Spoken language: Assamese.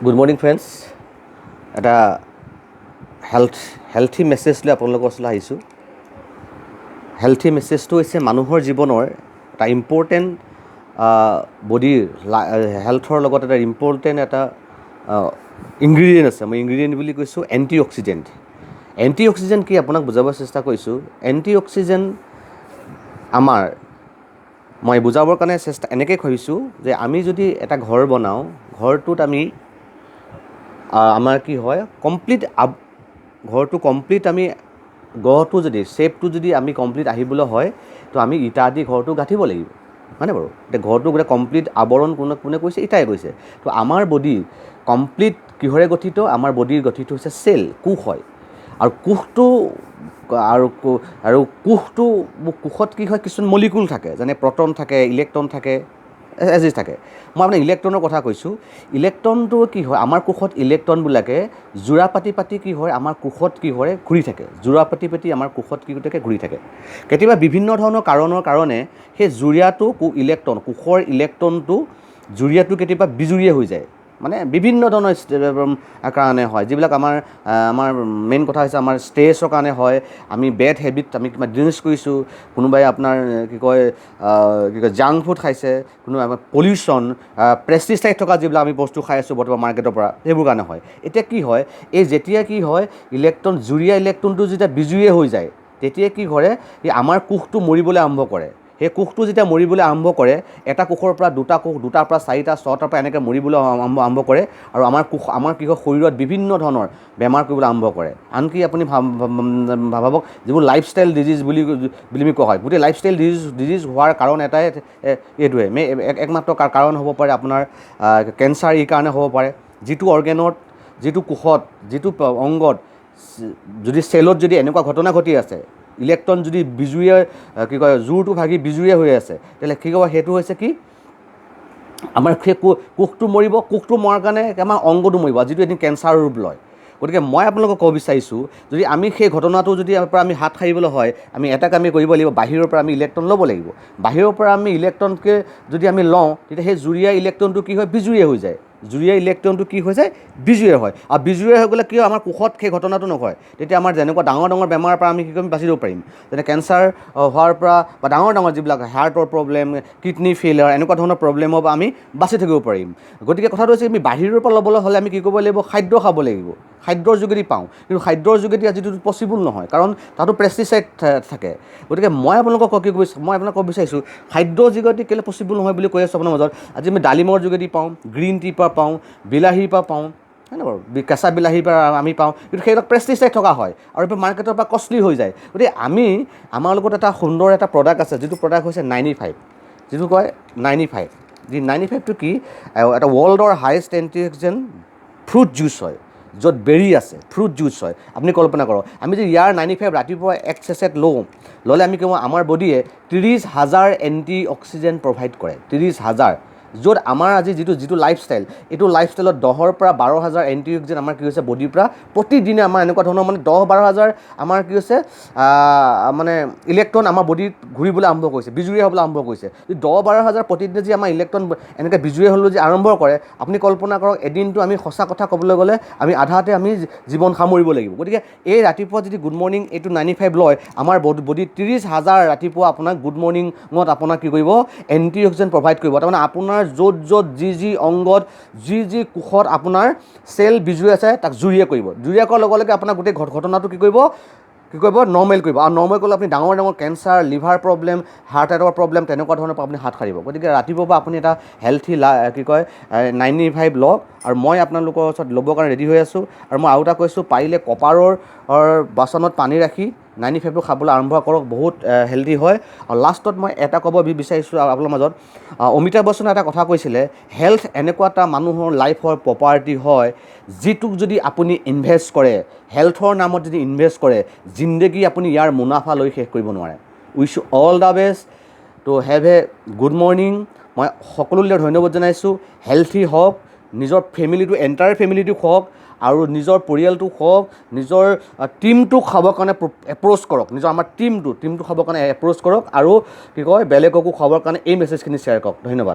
Good morning friends. এটা হেল্থি মেছেজ লৈ আপোনালোকৰ ওচৰলৈ আহিছোঁ। হেল্থি মেছেজটো হৈছে মানুহৰ জীৱনৰ এটা ইম্পৰ্টেণ্ট বডিৰ হেল্থৰ লগত এটা ইম্পৰ্টেণ্ট এটা ইনগ্ৰিডিয়েণ্ট আছে। মই ইনগ্ৰিডিয়েণ্ট বুলি কৈছোঁ এণ্টি অক্সিডেণ্ট। এণ্টি অক্সিডেণ্ট কি আপোনাক বুজাব চেষ্টা কৰিছোঁ। এণ্টি অক্সিডেণ্ট মই বুজাবৰ কাৰণে এনেকৈ ভাবিছোঁ যে আমি যদি এটা ঘৰ বনাওঁ, ঘৰটোত আমাৰ কি হয় ঘৰটো কমপ্লিট আমি গ্ৰহটো যদি শ্বেপটো যদি আমি কমপ্লিট আহিবলৈ হয় তো আমি ইটা দি ঘৰটো গাঁঠিব লাগিব, হয়নে বাৰু? এতিয়া ঘৰটো গোটেই কমপ্লিট আৱৰণ কোনে কৈছে? ইটাই কৈছে। তো আমাৰ বডি কমপ্লিট কিহৰে গঠিত? আমাৰ বডিৰ গঠিত হৈছে চেল, কোষ হয়। আৰু কোষত কি হয়? কিছুমান মলিকুল থাকে, যেনে প্ৰটন থাকে, ইলেক্ট্ৰন থাকে, এজি থাকে। মই আপোনাক ইলেক্ট্ৰনৰ কথা কৈছোঁ। ইলেক্ট্ৰনটো কি হয়? আমাৰ কোষত ইলেক্ট্ৰনবিলাকে যোৰা পাতি কি হয়? আমাৰ কোষত কি হয়? ঘূৰি থাকে। যোৰা পাতি আমাৰ কোষত কি থাকে? ঘূৰি থাকে। কেতিয়াবা বিভিন্ন ধৰণৰ কাৰণৰ কাৰণে সেই কোষৰ ইলেক্ট্ৰনটো জুৰীয়াটো কেতিয়াবা বিজুৰীয়া হৈ যায়। মানে বিভিন্ন ধৰণৰ কাৰণে হয়, যিবিলাক আমাৰ মেইন কথা হৈছে আমাৰ ষ্ট্ৰেছৰ কাৰণে হয়। আমি বেড হেবিট কিবা ড্ৰিংকছ কৰিছোঁ, কোনোবাই আপোনাৰ জাংক ফুড খাইছে, কোনোবাই আমাৰ পলিউশ্যন, পেষ্টিচাইড থকা যিবিলাক আমি বস্তু খাই আছোঁ বৰ্তমান মাৰ্কেটৰ পৰা, সেইবোৰ কাৰণে হয়। এতিয়া কি হয়, যেতিয়া কি হয় জুৰীয়া ইলেক্ট্ৰনটো যেতিয়া বিজুৰীয়া হৈ যায়, তেতিয়া কি কৰে? আমাৰ কোষটো মৰিবলৈ আৰম্ভ কৰে। সেই কোষটো যেতিয়া মৰিবলৈ আৰম্ভ কৰে, এটা কোষৰ পৰা দুটা কোষ, দুটাৰ পৰা চাৰিটা, ছটাৰ পৰা এনেকৈ মৰিবলৈ আৰম্ভ কৰে। আৰু আমাৰ কি হয়? শৰীৰত বিভিন্ন ধৰণৰ বেমাৰ কৰিবলৈ আৰম্ভ কৰে। আনকি আপুনি ভাবক যিবোৰ লাইফষ্টাইল ডিজিজ বুলি কোৱা হয়, গোটেই লাইফষ্টাইল ডিজিজ হোৱাৰ কাৰণ এটাই এইটোৱে। একমাত্ৰ কাৰণ হ'ব পাৰে আপোনাৰ কেঞ্চাৰ। এই কাৰণে হ'ব পাৰে যিটো অৰ্গেনত, যিটো কোষত, যিটো অংগত যদি চেলত যদি এনেকুৱা ঘটনা ঘটি আছে, ইলেক্ট্ৰন যদি জোৰটো ভাগি বিজুৰীয়া হৈ আছে, তেতিয়াহ'লে কি হ'ব? সেইটো হৈছে কি? আমাৰ সেই কোষটো মৰিব। কোষটো মৰাৰ কাৰণে আমাৰ অংগটো মৰিব, যিটো এদিন কেঞ্চাৰৰ ৰূপ লয়। গতিকে মই আপোনালোকক ক'ব বিচাৰিছোঁ, যদি আমি সেই ঘটনাটো পৰা আমি হাত সাৰিবলৈ হয়, আমি এটা কামেই কৰিব লাগিব, বাহিৰৰ পৰা আমি ইলেক্ট্ৰন ল'ব লাগিব। বাহিৰৰ পৰা আমি ইলেক্ট্ৰনকে যদি আমি লওঁ, তেতিয়া সেই জুৰীয়া ইলেক্ট্ৰনটো কি হয়? বিজুৰীয়া হৈ যায়। জুৰীয়া ইলেক্ট্ৰনটো কি হৈ যায়? বিজুৰীয়া হয়। আৰু বিজুৰীয়া হৈ গ'লে কি হয়? আমাৰ কোষত সেই ঘটনাটো নহয়। তেতিয়া আমাৰ যেনেকুৱা ডাঙৰ বেমাৰৰ পৰা আমি কি কৰিম? বাচিব পাৰিম। যেনে কেঞ্চাৰ হোৱাৰ পৰা বা ডাঙৰ যিবিলাক হাৰ্টৰ প্ৰব্লেম, কিডনী ফেইলিয়াৰ, এনেকুৱা ধৰণৰ প্ৰব্লেমৰ পৰা আমি বাচি থাকিব পাৰিম। গতিকে কথাটো হৈছে আমি বাহিৰৰ পৰা ল'বলৈ হ'লে আমি কি কৰিব লাগিব? খাদ্য খাব লাগিব। খাদ্যৰ যোগেদি পাওঁ, কিন্তু খাদ্যৰ যোগেদি আজিটো পচিবল নহয়, কাৰণ তাতো পেষ্টিচাইড থাকে। গতিকে মই আপোনালোকক ক'ব বিচাৰিছোঁ, খাদ্যৰ যোগেদি কেলৈ পচিবল নহয় বুলি কৈ আছোঁ আপোনাৰ মাজত। আজি আমি ডালিমৰ যোগেদি পাওঁ, গ্ৰীণ টিৰ পৰা পাওঁ, বিলাহীৰ পৰা পাওঁ, হয়নে বাৰু? কেঁচা বিলাহীৰ পৰা আমি পাওঁ, কিন্তু সেইবিলাক পেষ্টিচাইড থকা হয় আৰু মাৰ্কেটৰ পৰা কষ্টলি হৈ যায়। গতিকে আমাৰ লগত এটা সুন্দৰ এটা প্ৰডাক্ট আছে, যিটো প্ৰডাক্ট হৈছে 95, যিটো কয় 95। যি 95টো কি? এটা ৱৰ্ল্ডৰ হায়েষ্ট এণ্টিঅক্সিডেণ্ট ফ্ৰুট জুচ হয়, য'ত বেৰী আছে, ফ্ৰুট জুচ হয়। আপুনি কল্পনা কৰক, আমি যদি ইয়াৰ 95 ৰাতিপুৱা এক চেচেট ল'লে আমি কি হ'ব? আমাৰ বডিয়ে 30,000 এণ্টি অক্সিডেণ্ট প্ৰভাইড কৰে। 30,000, য'ত আমাৰ আজি যিটো লাইফষ্টাইল, এইটো লাইফষ্টাইলত 10,000 পৰা 12,000 এণ্টি অক্সিডেণ্ট আমাৰ কি হৈছে? বডিৰ পৰা প্ৰতিদিনে আমাৰ এনেকুৱা ধৰণৰ 10,000-12,000 আমাৰ কি হৈছে? ইলেক্ট্ৰন আমাৰ বডিত ঘূৰিবলৈ আৰম্ভ কৰিছে, বিজুৰীয়া হ'বলৈ আৰম্ভ কৰিছে। 10,000-12,000 প্ৰতিদিনে যি আমাৰ ইলেক্ট্ৰন এনেকৈ বিজুৰীয়া হ'বলৈ যে আৰম্ভ কৰে, আপুনি কল্পনা কৰক, এদিনটো আমি সঁচা কথা ক'বলৈ গ'লে আমি আধাতে আমি জীৱন সামৰিব লাগিব। গতিকে এই ৰাতিপুৱা যদি গুড মৰ্ণিং এইটো 95 লয়, আমাৰ বডিত 30,000 ৰাতিপুৱা আপোনাক গুড মৰ্ণিঙত আপোনাক কি কৰিব? এণ্টি অক্সিডেণ্ট প্ৰভাইড কৰিব। তাৰমানে আপোনাৰ য'ত যি অংগত, যি কোষত আপোনাৰ চেল বিজুৰীয়া আছে, তাক জুৰীয়া কৰিব। জুৰীয়া কৰাৰ লগে লগে আপোনাৰ গোটেই ঘটনাটো কি কৰিব? নৰ্মেল কৰিব। আৰু নৰ্মেল কৰিলে আপুনি ডাঙৰ কেঞ্চাৰ, লিভাৰ প্ৰব্লেম, হাৰ্ট এটাকৰ প্ৰব্লেম, তেনেকুৱা ধৰণৰ পৰা আপুনি হাত সাৰিব। গতিকে ৰাতিপুৱাৰ পৰা আপুনি এটা হেল্থি 95 লওক। আৰু মই আপোনালোকৰ ওচৰত ল'বৰ কাৰণে ৰেডি হৈ আছোঁ। আৰু মই আৰু এটা কৈছোঁ, পাৰিলে কপাৰৰ বাচনত পানী ৰাখি 95টো খাবলৈ আৰম্ভ কৰক, বহুত হেল্থি হয়। আৰু লাষ্টত মই এটা ক'ব বিচাৰিছোঁ আপোনালোকৰ মাজত, অমিতাভ বচ্চনে এটা কথা কৈছিলে, হেল্থ এনেকুৱা এটা মানুহৰ লাইফৰ প্ৰপাৰ্টি হয়, যিটোক যদি আপুনি ইনভেষ্ট কৰে, হেল্থৰ নামত যদি ইনভেষ্ট কৰে, জিন্দগী আপুনি ইয়াৰ মুনাফা লৈ শেষ কৰিব নোৱাৰে। Wish you all the best to have a good morning. মই সকলোলৈ ধন্যবাদ জনাইছোঁ। হেল্থি হওক, নিজৰ এণ্টায়াৰ ফেমিলিটো হওক, আৰু নিজৰ পৰিয়ালটো হওক, নিজৰ টিমটোক খাবৰ কাৰণে এপ্ৰ'চ কৰক। আমাৰ টিমটো খাবৰ কাৰণে এপ্ৰ'চ কৰক, আৰু বেলেগকো খাবৰ কাৰণে এই মেছেজখিনি শ্বেয়াৰ কৰক। ধন্যবাদ।